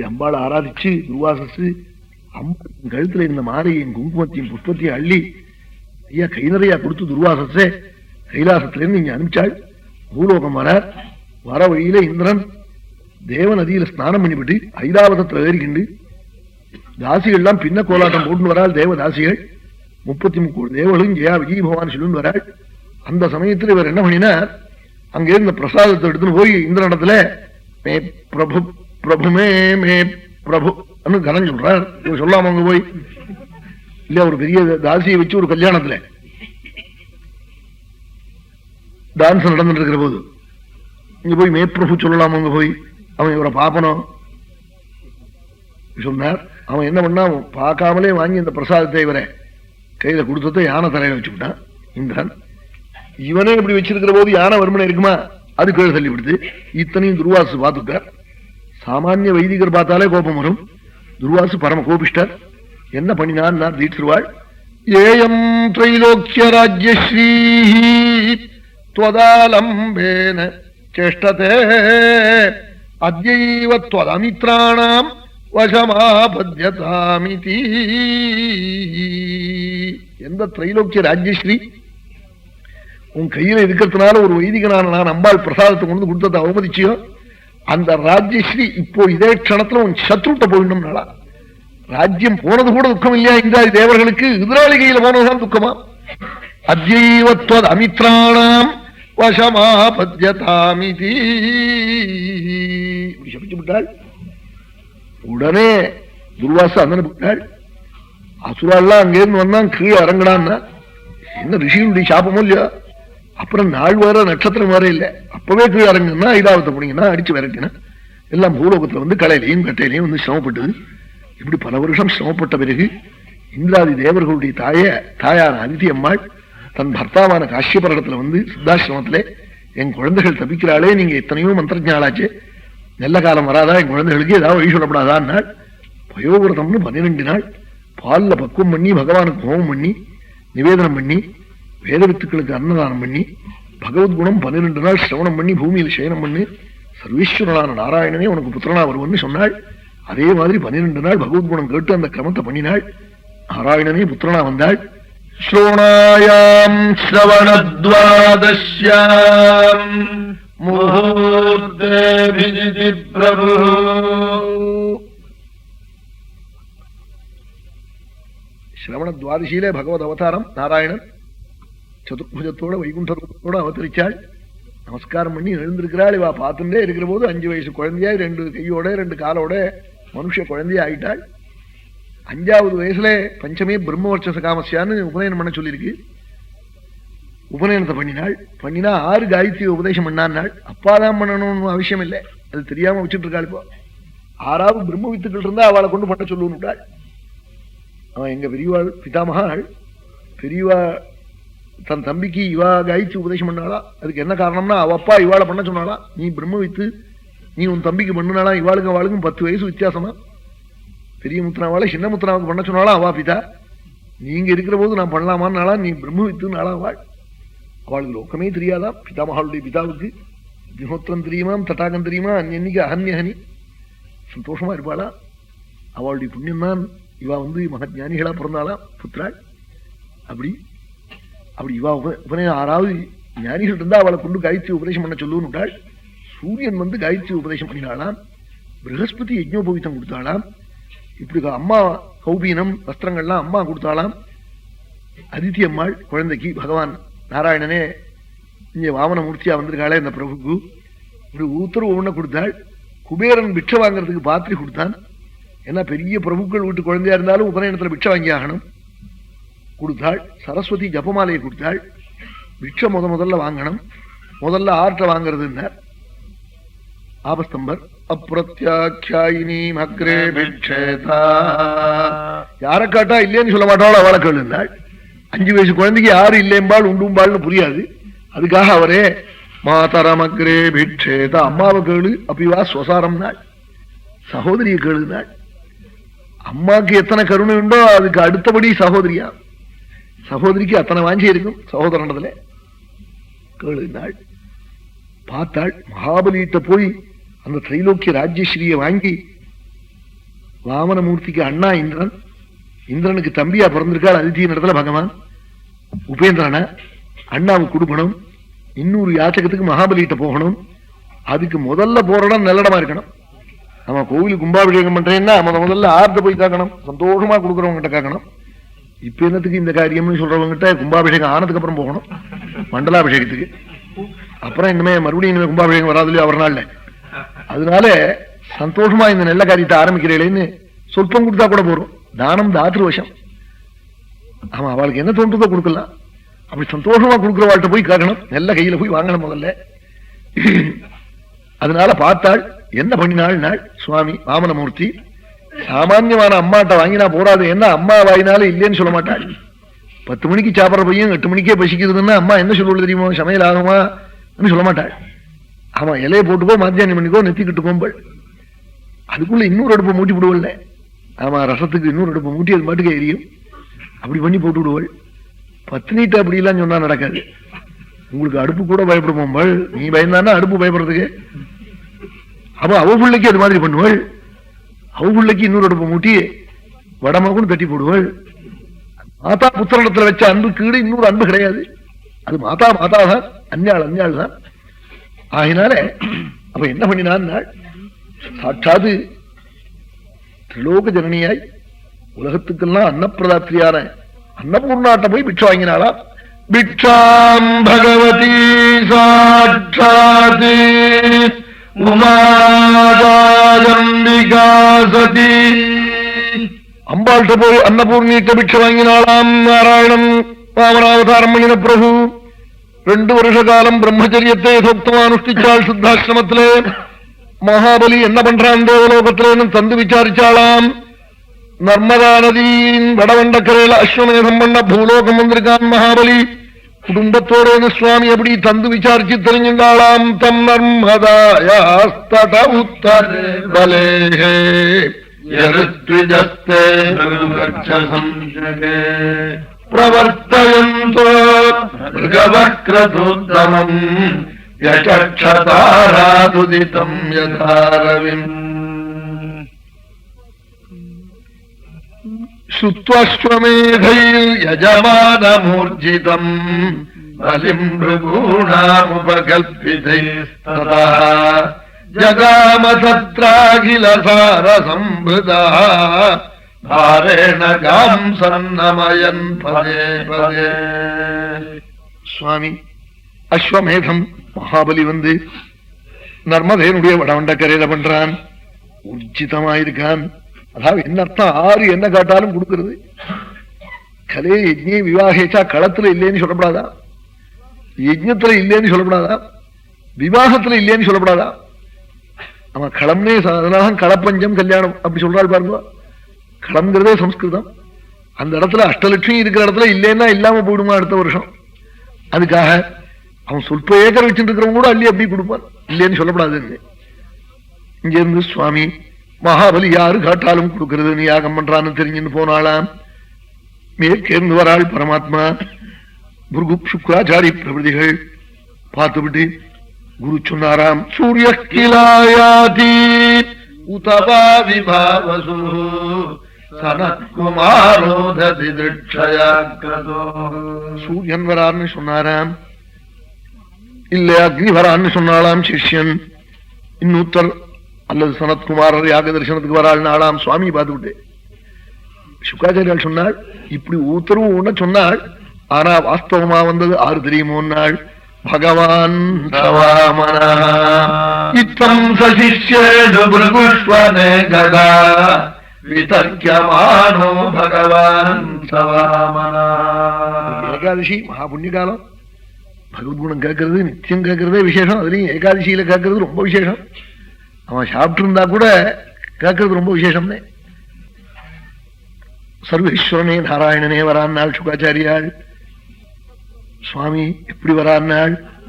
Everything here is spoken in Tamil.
இப்படி அம்பாளை ஆராதிச்சு துர்வாசஸ் கழுத்துல இந்த மாலையும் குங்குமத்தையும் புஷ்பத்தையும் அள்ளி ஐயா கை நிறையா கொடுத்து துர்வாசஸே கைலாசத்திலிருந்து இங்க அனுப்பிச்சாள். பூலோகம் வர வழியில இந்திரன் தேவ நதியில ஸ்நானம் பண்ணிவிட்டு ஐராவதத்துல ஏறிக்கிண்டு தாசிகள்லாம் பின்ன கோலாட்டம் போட்டு வராள். தேவதாசிகள் 33 தேவர்களும் ஜெயா விஜய் பவான் சொல்லுன்னு வராள். அந்த சமயத்தில் இவர் என்ன பண்ணினார், அங்கே இருந்த பிரசாதத்தை எடுத்துன்னு போய் இந்திரனிடத்துல மே பிரபு பிரபுமே மே பிரபு கனம் சொல்றார். இவர் சொல்லாம அங்க போய் இல்ல ஒரு பெரிய தாசியை வச்சு ஒரு கல்யாணத்துல டான்ஸ் நடந்துட்டு இருக்கிற போது இங்க போய் மே பிரபு சொல்லலாம அங்க போய் அவன் இவரை பாப்பனும் சொன்னார். அவன் என்ன பண்ணா பார்க்காமலே வாங்கி இந்த பிரசாதத்தை இவரை கையில கொடுத்ததை யானை தலையில வச்சுக்கிட்டான் இந்திரன். இவனே இப்படி வச்சிருக்கிற போது யானை வருமனை இருக்குமா, அது கீழே தள்ளி விடுது. இத்தனையும் துர்வாசு பார்த்துட்டார். சாமானிய வைதிகர் பார்த்தாலே கோபம் வரும். துர்வாசு பரம கோபிஷ்டர். என்ன பண்ணினான் தீட்சிருவாள். ஏயம் திரைலோக்கிய ராஜ்யஸ்ரீ த்வதாலம்பேன சேஷ்டதே அத்யைவ த்வதமித்ராணாம் வசமாபத்யதாமிதி. எந்த திரைலோக்கிய ராஜ்யஸ்ரீ உன் கையில இருக்கிறதுனால ஒரு வைதிகனான நான் அம்பாள் பிரசாதத்தை கொண்டு கொடுத்ததை அவமதிச்சியோ, அந்த ராஜ்யஸ்ரீ இப்போ இதே க்ஷணத்துல உன் சத்ருட்ட போயிடணும்னாலா. ராஜ்யம் போனது கூட துக்கம் இல்லையா இந்திராதி தேவர்களுக்கு, எதிராளி கையில போனதுதான் துக்கமா. அத்யைவத்வத் அமித்ராணாம் வசமாபத்யதாமிதி சபிச்சு விட்டாள். உடனே துர்வாச அந்தனுப்பிட்டாள். அசுராலாம் அங்கேருந்து வந்தான், கீழே இறங்கடான்னா என்ன ரிஷியுடைய சாபமும் இல்லையா. அப்புறம் நாள் வேற நட்சத்திரம் வேற இல்லை, அப்பவே கீழே இறங்குன்னா ஐராவத்தை போனீங்கன்னா அடிச்சு விரட்டினா எல்லாம் பூலோகத்துல வந்து களையிலையும் கட்டையிலையும் வந்து சிரமப்பட்டது. இப்படி பல வருஷம் சிரமப்பட்ட பிறகு இந்திராதி தேவர்களுடைய தாயான அதிதி அம்மாள் தன் பர்த்தாவான காஷ்யபரணத்துல வந்து சித்தாசிரமத்திலே என் குழந்தைகள் தப்பிக்கிறாளே, நீங்க எத்தனையோ மந்திரஜாலாச்சே, நல்ல காலம் வராதா, என் குழந்தைகளுக்கு ஏதாவது வழி சொல்லப்படாதான் நாள். பயோவிரதம்னு 12 நாள் பால்ல பக்குவம் பண்ணி பகவானுக்கு ஹோமம் பண்ணி நிவேதனம் பண்ணி வேத வித்துக்களுக்கு அன்னதானம் பண்ணி பகவத்குணம் 12 நாள் சிரவணம் பண்ணி பூமியில் சயனம் பண்ணி சர்வேஸ்வரனான நாராயணனே உனக்கு புத்திரனா வருவன்னு சொன்னாள். அதே மாதிரி 12 நாள் பகவத்குணம் கேட்டு அந்த கிரமத்தை பண்ணினாள். நாராயணனே புத்திரனா வந்தாள். ஸ்ரோணாயாம் ஸ்ரவணத்வாதஸ்யாம் முஹூர்த்தே பிரபு. சிரவண துவாதசியிலே பகவத் அவதாரம் நாராயணன் சதுர்புஜத்தோட வைகுண்டத்தோட அவதரிச்சாள். நமஸ்காரம் பண்ணி எழுந்திருக்கிறாள். இவா பார்த்துட்டே இருக்கிற போது 5 வயசு குழந்தையா 2 கையோட 2 காலோட மனுஷ குழந்தையா ஆயிட்டாள். 5வது வயசுல பஞ்சமே பிரம்மவர்ச்சச காமஸ்யான்னு உபநயனம் பண்ண சொல்லியிருக்கு. உபநயனத்தை பண்ணினா 6 காயத்ரி உபதேசம் பண்ணான்னாள். அப்பாதான் பண்ணணும்னு அவசியம் இல்லை, அது தெரியாம வச்சுட்டு இருக்காள். இப்போ 6வது பிரம்ம வித்துக்கள் இருந்தா அவளை கொண்டு பண்ண சொல்லுவாள். அவன் எங்க பெரியவாள் பிதாமகாள் பெரியவா தன் தம்பிக்கு இவா காயத்ரி உபதேசம் பண்ணாளா. அதுக்கு என்ன காரணம்னா அவ அப்பா இவாளை பண்ண சொன்னாளா. நீ பிரம்ம வித்து நீ உன் தம்பிக்கு பண்ணினாளா. இவாளுக்கும் அவளுக்கும் 10 வயசு வித்தியாசமா. பெரிய முத்திராவாளை சின்ன முத்திராவுக்கு பண்ண சொன்னாளா அவா பிதா. நீங்க இருக்கிற போது நான் பண்ணலாமான்னாளா. நீ பிரம்ம வித்து நாளா அவளுக்கு லோக்கமே தெரியாதான். பிதாமகாளுடைய பிதாவுக்கு அக்னிஹோத்திரம் தெரியுமாம், தட்டாகம் தெரியுமா, அன்னைக்கு அஹன்யஹனி சந்தோஷமா இருப்பாளா. அவளுடைய புண்ணியம் தான் இவா வந்து மகஜானிகளா பிறந்தாளாம் புத்திராள். அப்படி இவா உபநயம் 6வது ஞானிகள் இருந்தா அவளை கொண்டு காயத்ரி உபதேசம் பண்ண சொல்லுன்னு. சூரியன் வந்து காயத்ரி உபதேசம் பண்ணினாலாம். ப்ரஹஸ்பதி யஜ்ஞோபவீதம் கொடுத்தாளாம். இப்படி அம்மா கௌபீனம் வஸ்திரங்கள்லாம் அம்மா கொடுத்தாளாம். அதித்தி அம்மாள் குழந்தைக்கு பகவான் நாராயணனே இங்க வாமன மூர்த்தியா வந்திருக்காளே இந்த பிரபுக்கு இப்படி உத்தரவு ஒண்ணு கொடுத்தாள். குபேரன் பிட்சை வாங்கறதுக்கு பாத்திரி கொடுத்தான். ஏன்னா பெரிய பிரபுக்கள் வீட்டு குழந்தையா இருந்தாலும் உபநயனத்துல பிட்சை வாங்கி ஆகணும். கொடுத்தாள். சரஸ்வதி ஜபமாலையை கொடுத்தாள். பிட்சை முதல்ல வாங்கணும். முதல்ல ஆற்ற வாங்கறதுன்னார் ஆபஸ்தம்பர். அப்ரத்யாட்சாயினி அக்ரே பிட்சேதா. யாரை காட்டா இல்லைன்னு சொல்ல மாட்டாள். அவளை கேளுந்தாள். 5 வயசு குழந்தைக்கு யாரு இல்லைம்பாள் உண்டும்பாள்னு புரியாது. அதுக்காக அவரே மாதரம் அக்ரே பிட்சேதா. அம்மாவை கேளு அப்பிவா ஸ்வசாரம் நாள். சகோதரியை கேளுனாள். அம்மாக்கு எத்தனை கருணை உண்டோ அதுக்கு அடுத்தபடி சகோதரியா. சகோதரிக்கு அத்தனை வாஞ்சி இருக்கும் சகோதரனதுல. கேளுனாள். பார்த்தாள். மகாபலியிட்ட போய் அந்த திரைலோக்கிய ராஜ்யஸ்ரீயை வாங்கி வாமனமூர்த்திக்கு அண்ணா இந்திரன், இந்திரனுக்கு தம்பியா பிறந்திருக்காள் அதித்தியின் இடத்துல பகவான். உபேந்திரனை அண்ணாவுக்கு கொடுக்கணும். இன்னொரு யாச்சகத்துக்கு மகாபலிகிட்ட போகணும். அதுக்கு முதல்ல போற இடம் நல்லடமா இருக்கணும். நம்ம கோவிலுக்கு கும்பாபிஷேகம் பண்றேன்னா முதல்ல ஆர்த்த போய் காக்கணும், சந்தோஷமா கொடுக்குறவங்கிட்ட காக்கணும். இப்ப என்னத்துக்கு இந்த காரியம்னு சொல்றவங்கிட்ட கும்பாபிஷேகம் ஆனதுக்கு அப்புறம் போகணும், மண்டலாபிஷேகத்துக்கு. அப்புறம் இனிமே மறுபடியும் இனிமே கும்பாபிஷேகம் வராதுலையோ அவர் நாள்ல. அதனால சந்தோஷமா இந்த நல்ல காரியத்தை ஆரம்பிக்கிறேன்னு சொற்பம் கொடுத்தா கூட போறோம். தானம் தாத்திரு வசம். ஆமா, அவளுக்கு என்ன தோன்றதோ கொடுக்கலாம். அப்படி சந்தோஷமா கொடுக்குற வாழ்க்கை போய் காக்கணும், நல்ல கையில போய் வாங்கணும் முதல்ல. அதனால பார்த்தாள், என்ன பண்ணினாள் சுவாமி வாமனமூர்த்தி. சாமான்யமான அம்மாட்ட வாங்கினா போறாது, என்ன அம்மா வாங்கினாலும் இல்லைன்னு சொல்ல மாட்டாள். 10 மணிக்கு சாப்பிட்ற பையன் 8 மணிக்கே பசிக்குதுன்னா அம்மா என்ன சொல்லுவது தெரியுமோ, சமையல் ஆகுமா சொல்ல மாட்டாள். ஆமா, இலையை போட்டுக்கோ, மத்தியானம் பண்ணிக்கோ, நெத்திக்கிட்டு கோம்பல். அதுக்குள்ள இன்னொரு அடுப்பை மூட்டி விடுவல்ல. ஆமா, ரசத்துக்கு இன்னொரு அடுப்பை மூட்டி அது மாட்டுக்கு எரியும். அப்படி பண்ணி போட்டு விடுவள். பத்னிட்டு அப்படிலாம் சொன்னா நடக்காது. உங்களுக்கு அடுப்பு கூட பயப்படுவோம்பள், நீ பயந்தானா அடுப்பு பயப்படுறதுக்கு. அப்ப அவ பிள்ளைக்கு அது மாதிரி பண்ணுவள். அவ பிள்ளைக்கு இன்னொரு அடுப்பை மூட்டி வடமாக்கும் தட்டி போடுவள். மாதா புத்திரத்துல வச்ச அன்பு கீடு இன்னொரு அன்பு கிடையாது. அது மாதா மாதா தான், அஞ்ஞாள் அஞ்ஞாள் தான். ஆகினால அப்ப என்ன பண்ணினான், சாட்சாது திரிலோக ஜனனியாய் உலகத்துக்கெல்லாம் அன்னப்பிரதாத்திரியான அன்னபூர்ணாட்ட போய் பிட்சை வாங்கினாளா. பிட்சாம் பகவதி சாட்சாத் உமாஜம்பிகாசதி. அம்பாள்கிட்ட போய் அன்னபூர்ணிட்ட பிட்சை வாங்கினாளாம். நாராயணன் வாமனாவதாரம் பண்ணின பிரபு 2 வருஷ காலம் பிரம்மச்சரியத்தை யதோக்தமா அனுஷ்டிச்சாள் சித்தாசிரமத்திலே. மகாபலி என்ன பண்றான் தேவலோகத்திலே தந்து விசாரிச்சாளாம். நர்மதா நதியின் வடவண்டக்கரையில அஸ்வமேதம் பண்ண பூலோகம் வந்திருக்கான் மகாபலி. குடும்பத்தோட சுவாமி அப்படி தந்து விசாரிச்சு தெரிஞ்சுண்டாளாம். தம் நர்மதாயாஸ்தட உத்தரே பலேஹே யருத்விஜஸ்தே ரகுவக்ஷசம்ஜகே பிரவர்த்தயந்தோ மிருகவக்ரதுத்தமம் யசக்ஷதாராதுதிதம் யதாரவிம். சுத்வஸ்வமேதைர்யஜமானமூர்ஜிதம் பலிம் ருகூணாமுபகல்பிதைஸ்ததா ஜகாம தத்ராகில சாரசம்பிருதா பாரேண காம் சன்னமயன் பதே பதே. சுவாமி அஸ்வமேதம் மகாபலி வந்து நர்மதேனுடைய வடவண்டக்கரையில பண்றான். ஊர்ஜிதமாயிருக்கான். அதாவது என்ன அர்த்தம், 6 என்ன காட்டாலும் கொடுக்கிறது. கலே யஜ்ஞே விவாகேச்சா, களத்துல இல்லேன்னு சொல்லப்படாதா, யஜ்ஞத்துல இல்லேன்னு சொல்லப்படாதா, விவாகத்துல இல்லேன்னு சொல்லப்படாதா. ஆமா, களம்னே அதனால களப்பஞ்சம் கல்யாணம் அப்படி சொல்றாள் பாருங்க. களம்ங்கிறதே சம்ஸ்கிருதம். அந்த இடத்துல அஷ்டலட்சுமி இருக்கிற இடத்துல இல்லைன்னா இல்லாம போயிடுமா அடுத்த வருஷம். அதுக்காக அவன் சொல்ப ஏக்கர் வச்சுட்டு இருக்கிறவங்க கூட அள்ளி அப்படி கொடுப்பான், இல்லைன்னு சொல்லப்படாதுன்னு. இங்க இருந்து சுவாமி மகாபலி யாரு காட்டாலும் கொடுக்கிறது நீ யாகம் பண்றான்னு தெரிஞ்சுன்னு போனாளாம். மேற்கேர்ந்து வராள் பரமாத்மா. புருகு சுக்ராச்சாரி பிரபதிகள் பார்த்துவிட்டு குரு சொன்னாராம். சூரிய கிலாயாதி உதவா விபாவசு சனத்குமாரோததி திருட்சயாக்ரதோ. சூரியன் வரான்னு சொன்னாராம், இல்ல அக்னி வரான்னு சொன்னாலாம் சிஷ்யன். இன்னொருத்தர் அல்லது சனத்குமாரர் யாக தரிசனத்துக்கு வராள் நாளாம். சுவாமி பார்த்துவிட்டு சுக்காச்சாரியால் சொன்னாள், இப்படி உத்தரவு ஒண்ணு சொன்னாள். ஆனா வாஸ்தவமா வந்தது 6 தெரியுமோ நாள். பகவான் இத்தம் சசிஷ்யேஷு பிருகுஷ்வனே கதா விதர்க்கியமானோ பகவான் சவாமனா. ஏகாதசி மகா புண்ணிய காலம். பகவத்குணம் கேட்கறது நித்தியம் கேட்கறதே விசேஷம். அதுலயும் ஏகாதசியில கேட்கறது ரொம்ப விசேஷம். அவன் சாப்பிட்டு இருந்தா கூட கேட்கறது ரொம்ப விசேஷம்னே. சர்வேஸ்வரனே நாராயணனே வரான்னாள் சுகாச்சாரியாள். சுவாமி எப்படி வரான்னாள்,